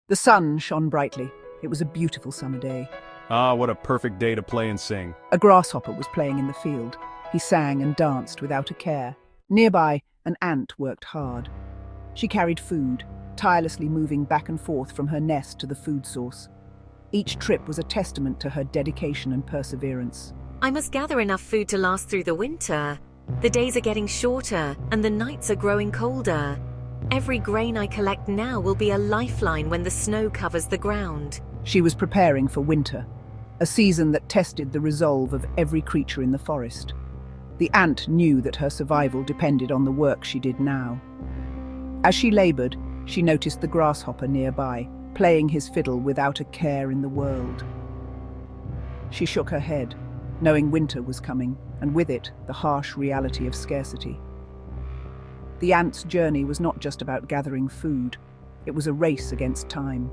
The sun shone brightly. It was a beautiful summer day. Ah, what a perfect day to play and sing. A grasshopper was playing in the field. He sang and danced without a care. Nearby, an ant worked hard. She carried food, tirelessly moving back and forth from her nest to the food source. Each trip was a testament to her dedication and perseverance. I must gather enough food to last through the winter. The days are getting shorter and the nights are growing colder. Every grain I collect now will be a lifeline when the snow covers the ground. She was preparing for winter, a season that tested the resolve of every creature in the forest. The ant knew that her survival depended on the work she did now. As she labored, she noticed the grasshopper nearby, playing his fiddle without a care in the world. She shook her head, knowing winter was coming, and with it, the harsh reality of scarcity. The ant's journey was not just about gathering food, it was a race against time.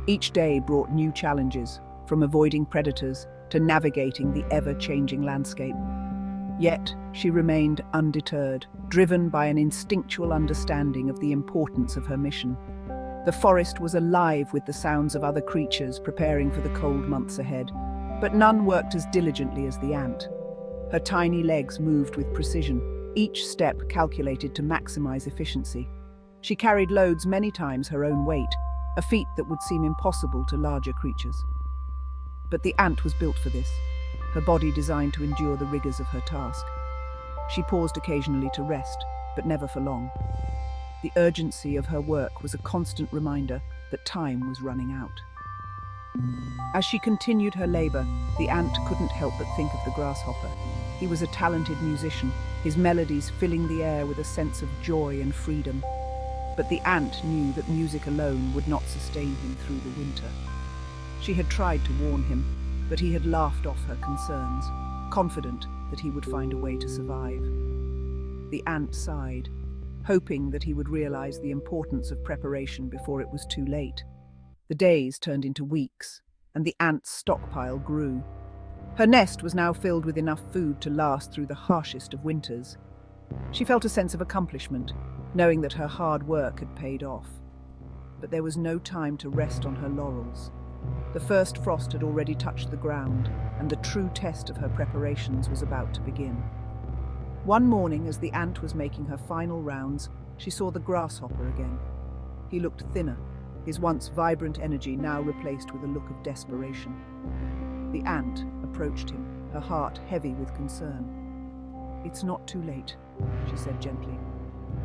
Each day brought new challenges, from avoiding predators to navigating the ever-changing landscape. Yet, she remained undeterred, driven by an instinctual understanding of the importance of her mission. The forest was alive with the sounds of other creatures preparing for the cold months ahead, but none worked as diligently as the ant. Her tiny legs moved with precision, each step calculated to maximize efficiency. She carried loads many times her own weight, a feat that would seem impossible to larger creatures. But the ant was built for this, her body designed to endure the rigors of her task. She paused occasionally to rest, but never for long. The urgency of her work was a constant reminder that time was running out. As she continued her labor, the ant couldn't help but think of the grasshopper. He was a talented musician, his melodies filling the air with a sense of joy and freedom. But the ant knew that music alone would not sustain him through the winter. She had tried to warn him, but he had laughed off her concerns, confident that he would find a way to survive. The ant sighed, hoping that he would realize the importance of preparation before it was too late. The days turned into weeks, and the ant's stockpile grew. Her nest was now filled with enough food to last through the harshest of winters. She felt a sense of accomplishment, knowing that her hard work had paid off. But there was no time to rest on her laurels. The first frost had already touched the ground, and the true test of her preparations was about to begin. One morning, as the ant was making her final rounds, she saw the grasshopper again. He looked thinner, his once vibrant energy now replaced with a look of desperation. The ant approached him, her heart heavy with concern. "It's not too late," she said gently.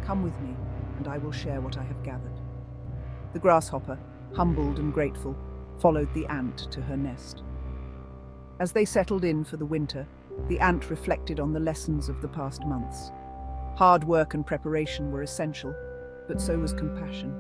"Come with me, and I will share what I have gathered." The grasshopper, humbled and grateful, followed the ant to her nest. As they settled in for the winter, the ant reflected on the lessons of the past months. Hard work and preparation were essential, but so was compassion.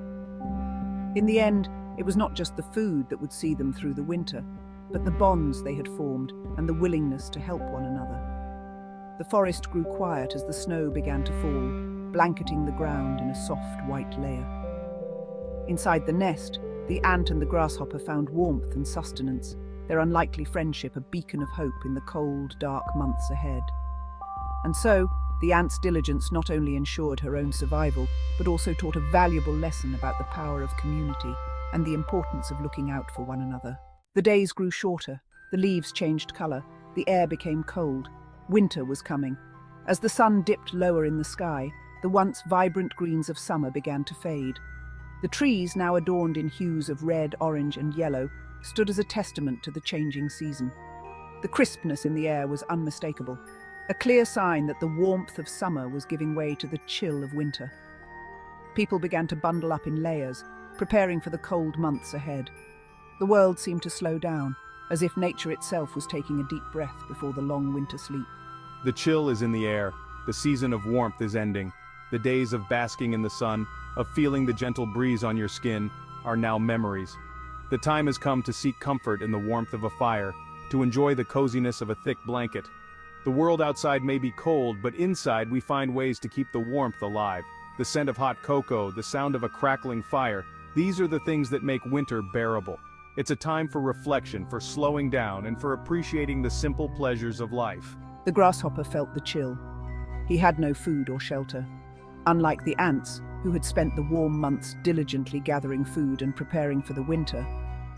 In the end, it was not just the food that would see them through the winter, but the bonds they had formed and the willingness to help one another. The forest grew quiet as the snow began to fall, blanketing the ground in a soft white layer. Inside the nest, the ant and the grasshopper found warmth and sustenance, their unlikely friendship a beacon of hope in the cold, dark months ahead. And so, the ant's diligence not only ensured her own survival, but also taught a valuable lesson about the power of community and the importance of looking out for one another. The days grew shorter, the leaves changed color, the air became cold. Winter was coming. As the sun dipped lower in the sky, the once vibrant greens of summer began to fade. The trees, now adorned in hues of red, orange, and yellow, stood as a testament to the changing season. The crispness in the air was unmistakable, a clear sign that the warmth of summer was giving way to the chill of winter. People began to bundle up in layers, preparing for the cold months ahead. The world seemed to slow down, as if nature itself was taking a deep breath before the long winter sleep. The chill is in the air, the season of warmth is ending. The days of basking in the sun, of feeling the gentle breeze on your skin, are now memories. The time has come to seek comfort in the warmth of a fire, to enjoy the coziness of a thick blanket. The world outside may be cold, but inside we find ways to keep the warmth alive. The scent of hot cocoa, the sound of a crackling fire, these are the things that make winter bearable. It's a time for reflection, for slowing down, and for appreciating the simple pleasures of life. The grasshopper felt the chill. He had no food or shelter. Unlike the ants, who had spent the warm months diligently gathering food and preparing for the winter,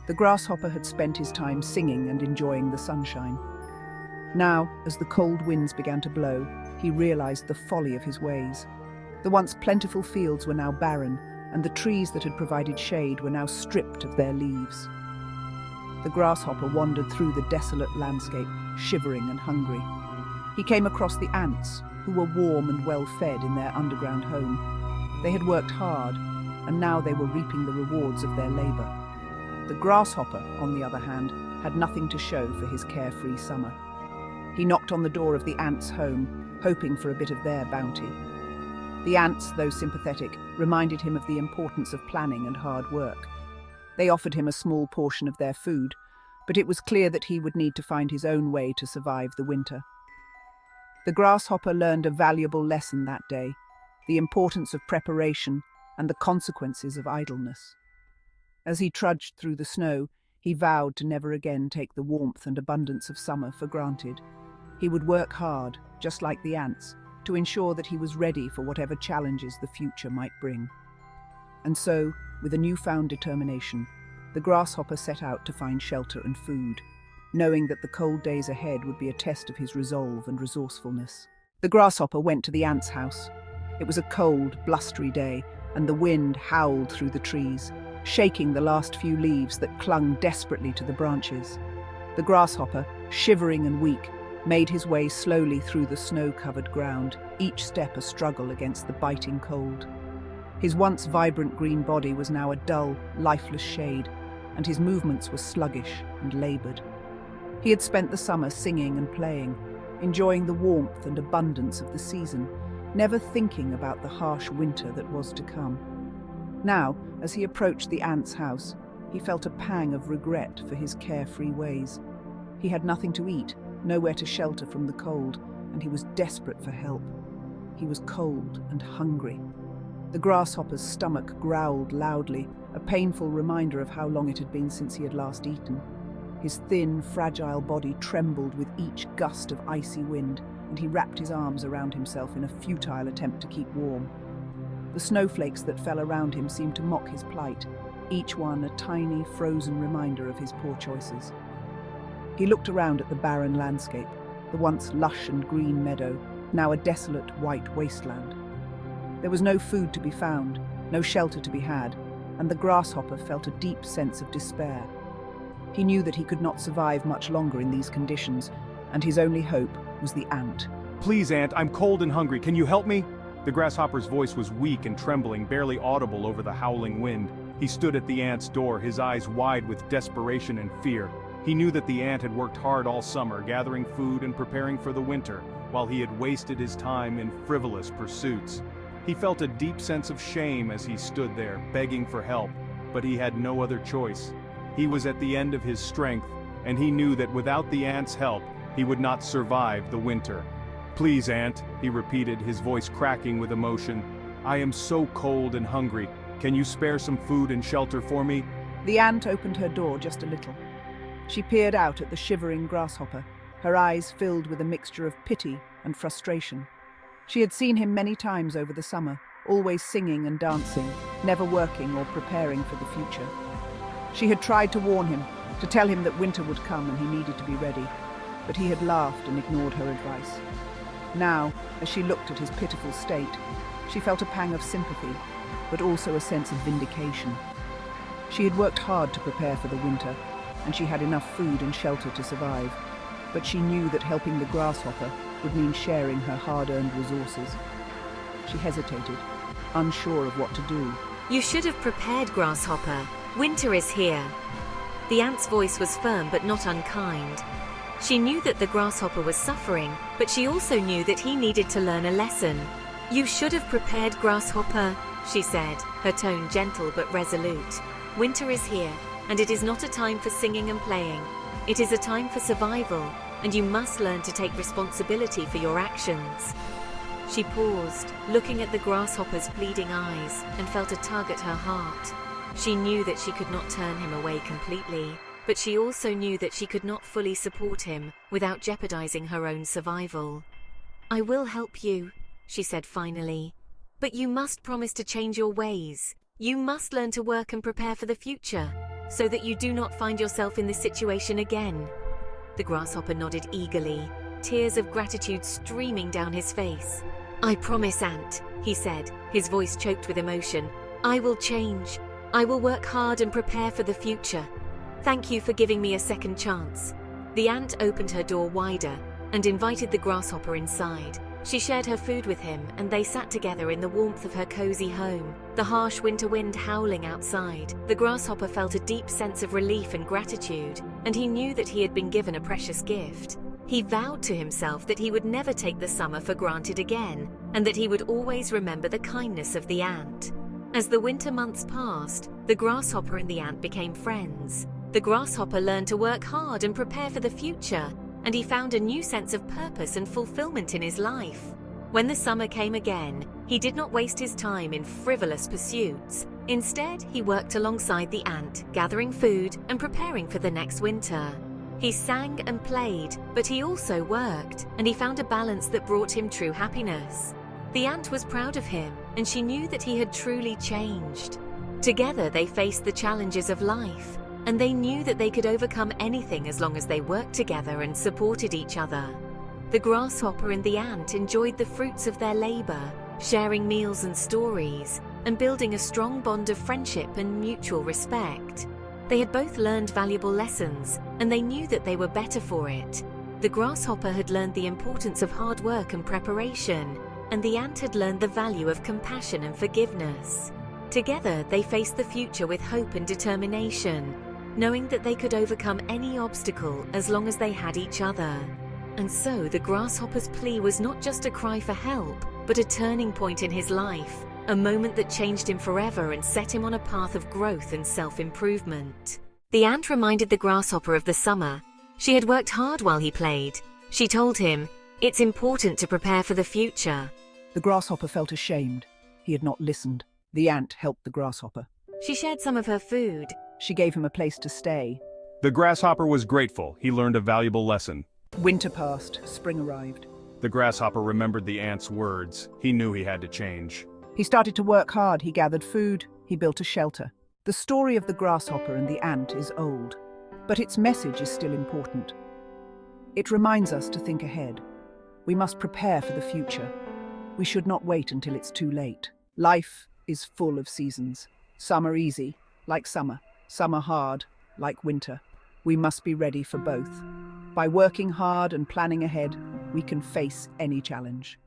the grasshopper had spent his time singing and enjoying the sunshine. Now, as the cold winds began to blow, he realized the folly of his ways. The once plentiful fields were now barren, and the trees that had provided shade were now stripped of their leaves. The grasshopper wandered through the desolate landscape, shivering and hungry. He came across the ants, who were warm and well-fed in their underground home. They had worked hard, and now they were reaping the rewards of their labor. The grasshopper, on the other hand, had nothing to show for his carefree summer. He knocked on the door of the ants' home, hoping for a bit of their bounty. The ants, though sympathetic, reminded him of the importance of planning and hard work. They offered him a small portion of their food, but it was clear that he would need to find his own way to survive the winter. The grasshopper learned a valuable lesson that day, the importance of preparation and the consequences of idleness. As he trudged through the snow, he vowed to never again take the warmth and abundance of summer for granted. He would work hard, just like the ants, to ensure that he was ready for whatever challenges the future might bring. And so, with a newfound determination, the grasshopper set out to find shelter and food, knowing that the cold days ahead would be a test of his resolve and resourcefulness. The grasshopper went to the ants' house. It was a cold, blustery day, and the wind howled through the trees, shaking the last few leaves that clung desperately to the branches. The grasshopper, shivering and weak, made his way slowly through the snow-covered ground, each step a struggle against the biting cold. His once vibrant green body was now a dull, lifeless shade, and his movements were sluggish and labored. He had spent the summer singing and playing, enjoying the warmth and abundance of the season, never thinking about the harsh winter that was to come. Now, as he approached the ants' house, he felt a pang of regret for his carefree ways. He had nothing to eat, nowhere to shelter from the cold, and he was desperate for help. He was cold and hungry. The grasshopper's stomach growled loudly, a painful reminder of how long it had been since he had last eaten. His thin, fragile body trembled with each gust of icy wind, and he wrapped his arms around himself in a futile attempt to keep warm. The snowflakes that fell around him seemed to mock his plight, each one a tiny, frozen reminder of his poor choices. He looked around at the barren landscape, the once lush and green meadow, now a desolate white wasteland. There was no food to be found, no shelter to be had, and the grasshopper felt a deep sense of despair. He knew that he could not survive much longer in these conditions, and his only hope was the ant. "Please, Ant, I'm cold and hungry. Can you help me?" The grasshopper's voice was weak and trembling, barely audible over the howling wind. He stood at the ant's door, his eyes wide with desperation and fear. He knew that the ant had worked hard all summer, gathering food and preparing for the winter, while he had wasted his time in frivolous pursuits. He felt a deep sense of shame as he stood there, begging for help, but he had no other choice. He was at the end of his strength, and he knew that without the ant's help, he would not survive the winter. "Please, Ant," he repeated, his voice cracking with emotion. "I am so cold and hungry. Can you spare some food and shelter for me?" The ant opened her door just a little. She peered out at the shivering grasshopper, her eyes filled with a mixture of pity and frustration. She had seen him many times over the summer, always singing and dancing, never working or preparing for the future. She had tried to warn him, to tell him that winter would come and he needed to be ready, but he had laughed and ignored her advice. Now, as she looked at his pitiful state, she felt a pang of sympathy, but also a sense of vindication. She had worked hard to prepare for the winter, and she had enough food and shelter to survive, but she knew that helping the grasshopper would mean sharing her hard-earned resources. She hesitated, unsure of what to do. "You should have prepared, Grasshopper. Winter is here." The ant's voice was firm but not unkind. She knew that the grasshopper was suffering, but she also knew that he needed to learn a lesson. "You should have prepared, Grasshopper," she said, her tone gentle but resolute. "Winter is here, and it is not a time for singing and playing. It is a time for survival, and you must learn to take responsibility for your actions." She paused, looking at the grasshopper's pleading eyes, and felt a tug at her heart. She knew that she could not turn him away completely, but she also knew that she could not fully support him without jeopardizing her own survival. "I will help you," she said finally, But you must promise to change your ways. You must learn to work and prepare for the future, so that you do not find yourself in this situation again." The grasshopper nodded eagerly, tears of gratitude streaming down his face. "I promise, Ant," he said, his voice choked with emotion. "I will change. I will work hard and prepare for the future. Thank you for giving me a second chance." The ant opened her door wider and invited the grasshopper inside. She shared her food with him, and they sat together in the warmth of her cozy home, the harsh winter wind howling outside. The grasshopper felt a deep sense of relief and gratitude, and he knew that he had been given a precious gift. He vowed to himself that he would never take the summer for granted again, and that he would always remember the kindness of the ant. As the winter months passed, the grasshopper and the ant became friends. The grasshopper learned to work hard and prepare for the future, and he found a new sense of purpose and fulfillment in his life. When the summer came again, he did not waste his time in frivolous pursuits. Instead, he worked alongside the ant, gathering food and preparing for the next winter. He sang and played, but he also worked, and he found a balance that brought him true happiness. The ant was proud of him, and she knew that he had truly changed. Together, they faced the challenges of life, and they knew that they could overcome anything as long as they worked together and supported each other. The grasshopper and the ant enjoyed the fruits of their labor, sharing meals and stories, and building a strong bond of friendship and mutual respect. They had both learned valuable lessons, and they knew that they were better for it. The grasshopper had learned the importance of hard work and preparation, and the ant had learned the value of compassion and forgiveness. Together, they faced the future with hope and determination, knowing that they could overcome any obstacle as long as they had each other. And so the grasshopper's plea was not just a cry for help, but a turning point in his life, a moment that changed him forever and set him on a path of growth and self-improvement. The ant reminded the grasshopper of the summer. She had worked hard while he played. She told him, "It's important to prepare for the future." The grasshopper felt ashamed. He had not listened. The ant helped the grasshopper. She shared some of her food. She gave him a place to stay. The grasshopper was grateful. He learned a valuable lesson. Winter passed, spring arrived. The grasshopper remembered the ant's words. He knew he had to change. He started to work hard. He gathered food. He built a shelter. The story of the grasshopper and the ant is old, but its message is still important. It reminds us to think ahead. We must prepare for the future. We should not wait until it's too late. Life is full of seasons. Some are easy, like summer. Some are hard, like winter. We must be ready for both. By working hard and planning ahead, we can face any challenge.